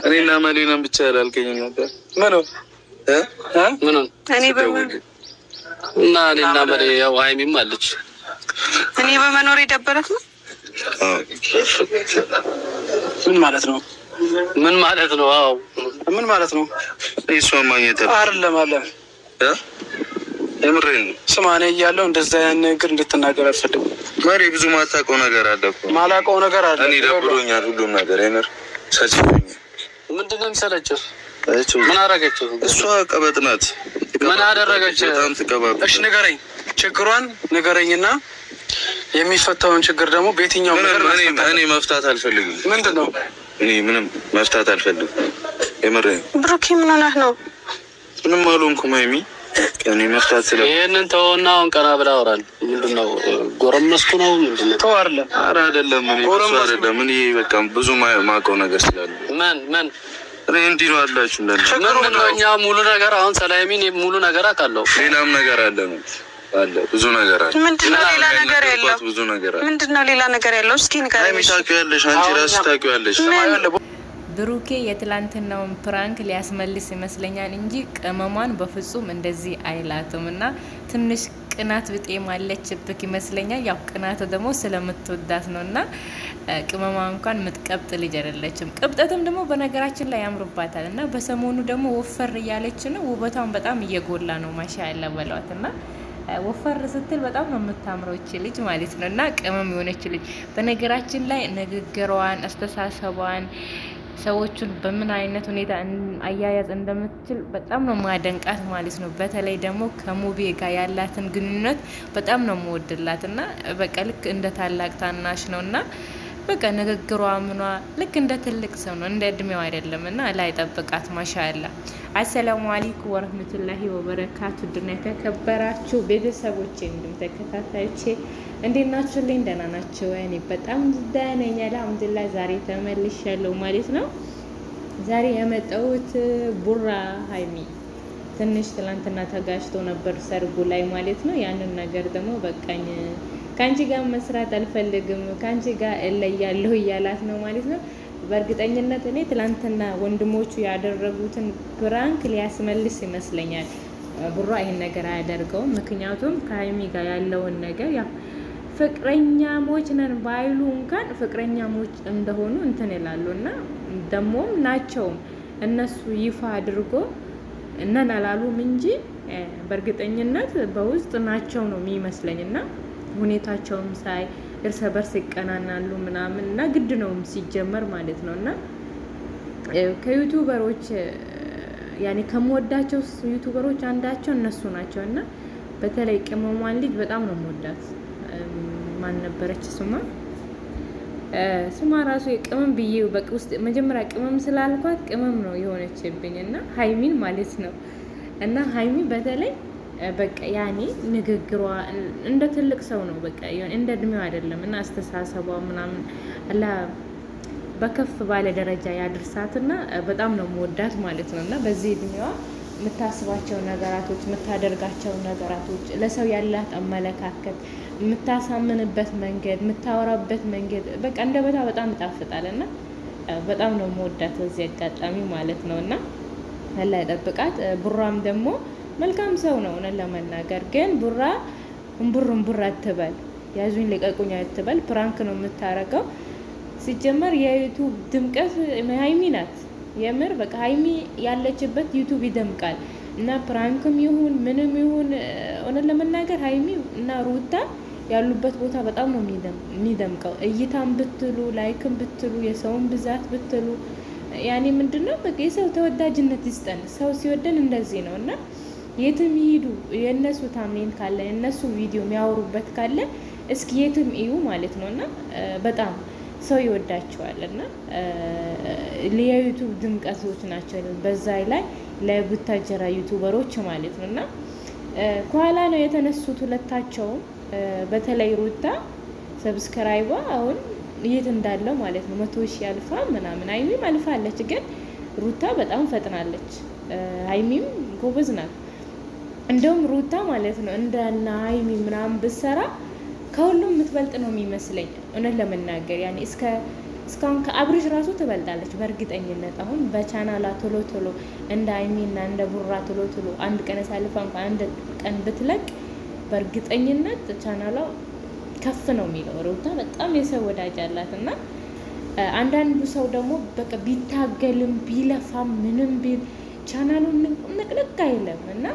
እኔና መሌናም ብቻ ያላልከኝ ነበር። ምን እኔ በመኖር እና እኔና መሌ ያው ሀይሚም አለች። እኔ በመኖር የደበረት ነው። ምን ማለት ነው? ምን ማለት ነው? አዎ ምን ማለት ነው? እሷ ማግኘት አይደለም አለ የምሬን ነው። ስማ እኔ እያለሁ እንደዛ ያን ነገር እንድትናገር አልፈልግም። ማሪ ብዙ ማታውቀው ነገር አለ እኮ። ማላውቀው ነገር አለ። እኔ ደብሮኛል ሁሉም ነገር የምር ሰልችቶኛል። ምንድን ነው የሚሰለችው? ምን አደረገችው? እሷ ቀበጥ ናት። ምን አደረገች? በጣም ትቀባብ። እሺ ንገረኝ፣ ችግሯን ንገረኝና የሚፈታውን ችግር ደግሞ በየትኛው ነገር እኔ መፍታት አልፈልግም። ምንድን ነው? እኔ ምንም መፍታት አልፈልግም። የምሬን ብሩኬ ምን ሆነህ ነው? ምንም አልሆንኩም ሀይሚ። እኔ መፍታት ስለ ይሄንን ተወውና አሁን ቀና ብላ አወራል። ምንድነው ጎረመስኩ ነው ምንድነው? ተው አይደለም። ኧረ አይደለም። እኔ ጎረመስኩ አይደለም። እኔ በቃ ብዙ ማውቀው ነገር ስላለ ምን እኔ እንዲህ ነው አላችሁ እንዳለ እኛ ሙሉ ነገር አሁን ሰላሚን ሙሉ ነገር አውቃለሁ። ሌላም ነገር አለ ነው አለ ብዙ ነገር አለ። ምንድነው ሌላ ነገር ያለው? ብዙ ነገር አለ። ምንድነው ሌላ ነገር ያለው? እስኪ ንገረኝ። ታውቂያለሽ፣ አንቺ ራስሽ ታውቂያለሽ። ብሩኬ የትላንትናውን ፕራንክ ሊያስመልስ ይመስለኛል እንጂ ቅመሟን በፍጹም እንደዚህ አይላትም እና ትንሽ ቅናት ብጤም አለችብክ ይመስለኛል። ያው ቅናቱ ደግሞ ስለምትወዳት ነው እና ቅመሟ እንኳን ምትቀብጥ ልጅ አይደለችም። ቅብጠትም ደግሞ በነገራችን ላይ ያምርባታል እና በሰሞኑ ደግሞ ወፈር እያለች ነው። ውበቷን በጣም እየጎላ ነው። ማሻአላ በሏት እና ወፈር ስትል በጣም ነው የምታምረው እቺ ልጅ ማለት ነው እና ቅመም የሆነች ልጅ በነገራችን ላይ ንግግሯን፣ አስተሳሰቧን ሰዎቹን በምን አይነት ሁኔታ አያያዝ እንደምትችል በጣም ነው ማደንቃት ማለት ነው። በተለይ ደግሞ ከሙቤ ጋር ያላትን ግንኙነት በጣም ነው የምወድላት እና በቃ ልክ እንደ ታላቅ ታናሽ ነው እና በቃ ንግግሯ ምኗ ልክ እንደ ትልቅ ሰው ነው፣ እንደ እድሜው አይደለም እና ላይ ጠብቃት። ማሻአላ። አሰላሙ አለይኩም ወረህመቱላሂ ወበረካቱ። ድና የተከበራችሁ ቤተሰቦቼ እንዲሁም ተከታታዮቼ እንዴት ናችሁልኝ? ደህና ናችሁ? እኔ በጣም ደህና ነኝ አልሐምዱሊላህ። ዛሬ ተመልሻለሁ ማለት ነው። ዛሬ የመጣሁት ቡራ ሀይሚ ትንሽ ትላንትና ተጋጭቶ ነበር ሰርጉ ላይ ማለት ነው። ያንን ነገር ደግሞ በቃኝ ከአንቺ ጋር መስራት አልፈልግም ከአንቺ ጋር እለያለሁ እያላት ነው ማለት ነው። በእርግጠኝነት እኔ ትላንትና ወንድሞቹ ያደረጉትን ፕራንክ ሊያስመልስ ይመስለኛል። ቡራ ይሄን ነገር አያደርገውም። ምክንያቱም ከሀይሚ ጋር ያለውን ነገር ያው ፍቅረኛሞች ነን ባይሉ እንኳን ፍቅረኛሞች እንደሆኑ እንትን ይላሉ እና ደግሞም ናቸውም እነሱ ይፋ አድርጎ እነን አላሉም እንጂ በእርግጠኝነት በውስጥ ናቸው ነው የሚመስለኝ እና ሁኔታቸውም ሳይ እርስ በርስ ይቀናናሉ ምናምን እና ግድ ነውም ሲጀመር ማለት ነው እና ከዩቱበሮች ያኔ ከምወዳቸው ዩቱበሮች አንዳቸው እነሱ ናቸው እና በተለይ ቅመሟን ልጅ በጣም ነው የምወዳት። ማን ነበረች ስሟ ራሱ የቅመም ብዬ በቃ ውስጥ መጀመሪያ ቅመም ስላልኳት ቅመም ነው የሆነችብኝ እና ሀይሚን ማለት ነው እና ሀይሚ በተለይ በቃ ያኔ ንግግሯ እንደ ትልቅ ሰው ነው በቃ እንደ እድሜው አይደለም እና አስተሳሰቧ ምናምን አላ በከፍ ባለ ደረጃ ያድርሳትና በጣም ነው የምወዳት ማለት ነው እና በዚህ እድሜዋ የምታስባቸው ነገራቶች የምታደርጋቸው ነገራቶች ለሰው ያላት አመለካከት የምታሳምንበት መንገድ የምታወራበት መንገድ በቃ እንደበታ በጣም ይጣፍጣል እና በጣም ነው የምወዳት በዚህ አጋጣሚ ማለት ነው እና አላህ ይጠብቃት። ቡራም ደግሞ መልካም ሰው ነው እውነት ለመናገር ግን ቡራ እምቡር አትበል፣ ያዙኝ ልቀቁኝ አትበል። ፕራንክ ነው የምታረገው። ሲጀመር የዩቱብ ድምቀት ሀይሚ ናት። የምር በቃ ሀይሚ ያለችበት ዩቱብ ይደምቃል እና ፕራንክም ይሁን ምንም ይሁን እውነት ለመናገር ሀይሚ እና ሩታ ያሉበት ቦታ በጣም ነው የሚደምቀው። እይታም ብትሉ ላይክም ብትሉ የሰውን ብዛት ብትሉ ያኔ ምንድነው በቃ የሰው ተወዳጅነት ይስጠን። ሰው ሲወደን እንደዚህ ነው እና የትም ይሄዱ የነሱ ታምኔን ካለ የነሱ ቪዲዮ የሚያወሩበት ካለ እስኪ የትም እዩ ማለት ነውና በጣም ሰው ይወዳቸዋል እና ለዩቱብ ድምቀቶች ናቸው። በዛ ላይ ለቡታጀራ ዩቱበሮች ማለት ነውና ከኋላ ነው የተነሱት ሁለታቸውም። በተለይ ሩታ ሰብስክራይቧ አሁን የት እንዳለው ማለት ነው 100,000 አልፋ ምናምን። ሀይሚም አልፋለች ግን ሩታ በጣም ፈጥናለች። ሀይሚም ጎበዝ ናት። እንደውም ሩታ ማለት ነው እንደና ሀይሚ ምናምን ብትሰራ ከሁሉም የምትበልጥ ነው የሚመስለኝ እውነት ለመናገር ያኔ እስከ እስካሁን ከአብርሽ ራሱ ትበልጣለች በእርግጠኝነት። አሁን በቻናላ ቶሎ ቶሎ እንደ አይሚና እንደ ቡራ ቶሎ ቶሎ አንድ ቀን ሳልፋ እንኳን አንድ ቀን ብትለቅ በእርግጠኝነት ቻናሏ ከፍ ነው የሚለው። ሩታ በጣም የሰው ወዳጅ አላት እና አንዳንዱ ሰው ደግሞ በቃ ቢታገልም ቢለፋም ምንም ቢል ቻናሉን ንቅንቅ አይልም እና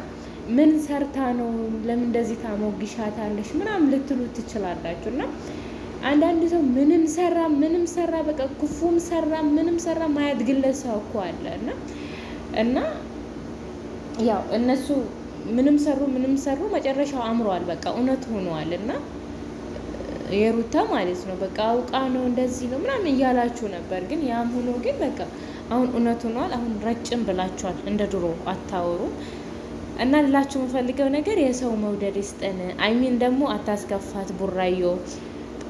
ምን ሰርታ ነው ለምን እንደዚህ ታሞግሻታለሽ ምናምን ልትሉ ትችላላችሁ። እና አንዳንድ ሰው ምንም ሰራ በቃ ክፉም ሰራ ምንም ሰራ ማየት ግለሰው እኮ አለ እና ያው እነሱ ምንም ሰሩ መጨረሻው አምሯል፣ በቃ እውነት ሆኗል። እና የሩታ ማለት ነው በቃ አውቃ ነው እንደዚህ ነው ምናምን እያላችሁ ነበር። ግን ያም ሆኖ ግን በቃ አሁን እውነት ሆኗል። አሁን ረጭም ብላችኋል፣ እንደ ድሮ አታወሩ። እና ልላችሁ የምፈልገው ነገር የሰው መውደድ ይስጠን። አይሚን ደግሞ አታስከፋት። ቡራዮ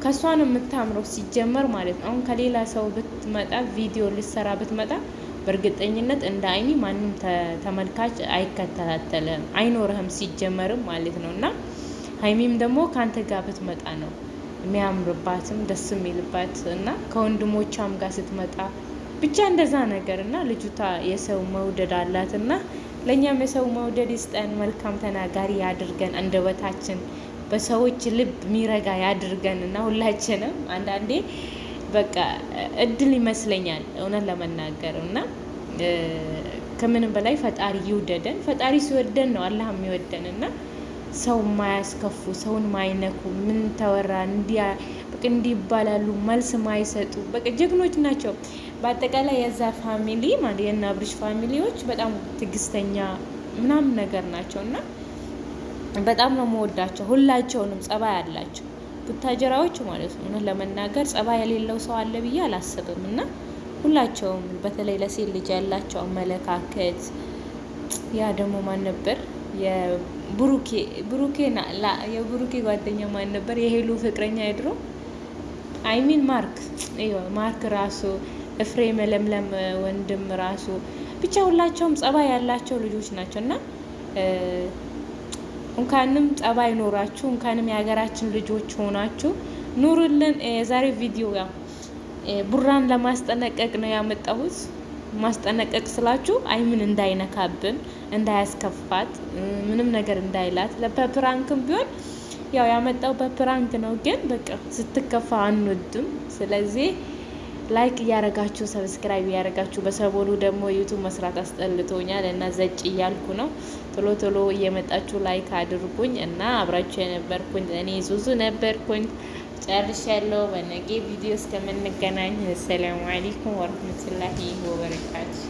ከሷ ነው የምታምረው ሲጀመር ማለት ነው። አሁን ከሌላ ሰው ብትመጣ ቪዲዮ ልሰራ ብትመጣ በእርግጠኝነት እንደ አይሚ ማንም ተመልካች አይከታተልም አይኖርህም ሲጀመርም ማለት ነው። እና ሀይሚም ደግሞ ከአንተ ጋር ብትመጣ ነው የሚያምርባትም ደስ የሚልባት እና ከወንድሞቿም ጋር ስትመጣ ብቻ እንደዛ ነገር እና ልጅቷ የሰው መውደድ አላት እና ለእኛም የሰው መውደድ ይስጠን። መልካም ተናጋሪ ያድርገን፣ አንደበታችን በሰዎች ልብ ሚረጋ ያድርገን እና ሁላችንም አንዳንዴ በቃ እድል ይመስለኛል እውነት ለመናገር እና ከምንም በላይ ፈጣሪ ይውደደን። ፈጣሪ ሲወደን ነው አላህ የሚወደን እና ሰው ማያስከፉ ሰውን ማይነኩ ምን ተወራ እንዲህ ይባላሉ መልስ ማይሰጡ በቃ ጀግኖች ናቸው። በአጠቃላይ የዛ ፋሚሊ ማለት የእነ አብርሽ ፋሚሊዎች በጣም ትዕግስተኛ ምናምን ነገር ናቸው እና በጣም ነው የምወዳቸው። ሁላቸውንም ጸባይ አላቸው ቡታጀራዎች ማለት ነው። እውነት ለመናገር ጸባይ የሌለው ሰው አለ ብዬ አላስብም። እና ሁላቸውም በተለይ ለሴት ልጅ ያላቸው አመለካከት ያ ደግሞ ማን ነበር የብሩኬ ጓደኛ ማን ነበር? የሄሉ ፍቅረኛ የድሮ አይሚን ማርክ ራሱ እፍሬም ለምለም ወንድም ራሱ ብቻ ሁላቸውም ጸባይ ያላቸው ልጆች ናቸው እና እንኳንም ጸባይ ኖራችሁ እንኳንም የሀገራችን ልጆች ሆናችሁ ኑሩልን። የዛሬ ቪዲዮ ያው ቡራን ለማስጠነቀቅ ነው ያመጣሁት። ማስጠነቀቅ ስላችሁ አይምን እንዳይነካብን እንዳያስከፋት ምንም ነገር እንዳይላት በፕራንክም ቢሆን ያው ያመጣው በፕራንክ ነው፣ ግን በቃ ስትከፋ አንወድም። ስለዚህ ላይክ እያረጋችሁ ሰብስክራይብ እያረጋችሁ በሰቦኑ ደግሞ ዩቱብ መስራት አስጠልቶኛል እና ዘጭ እያልኩ ነው። ቶሎ እየመጣችሁ ላይክ አድርጉኝ እና አብራችሁ የነበርኩኝ እኔ ዙዙ ነበርኩኝ። ጨርሻለሁ። በነገ ቪዲዮ እስከምንገናኝ ሰላም አለይኩም ወራህመቱላሂ ወበረካቱ።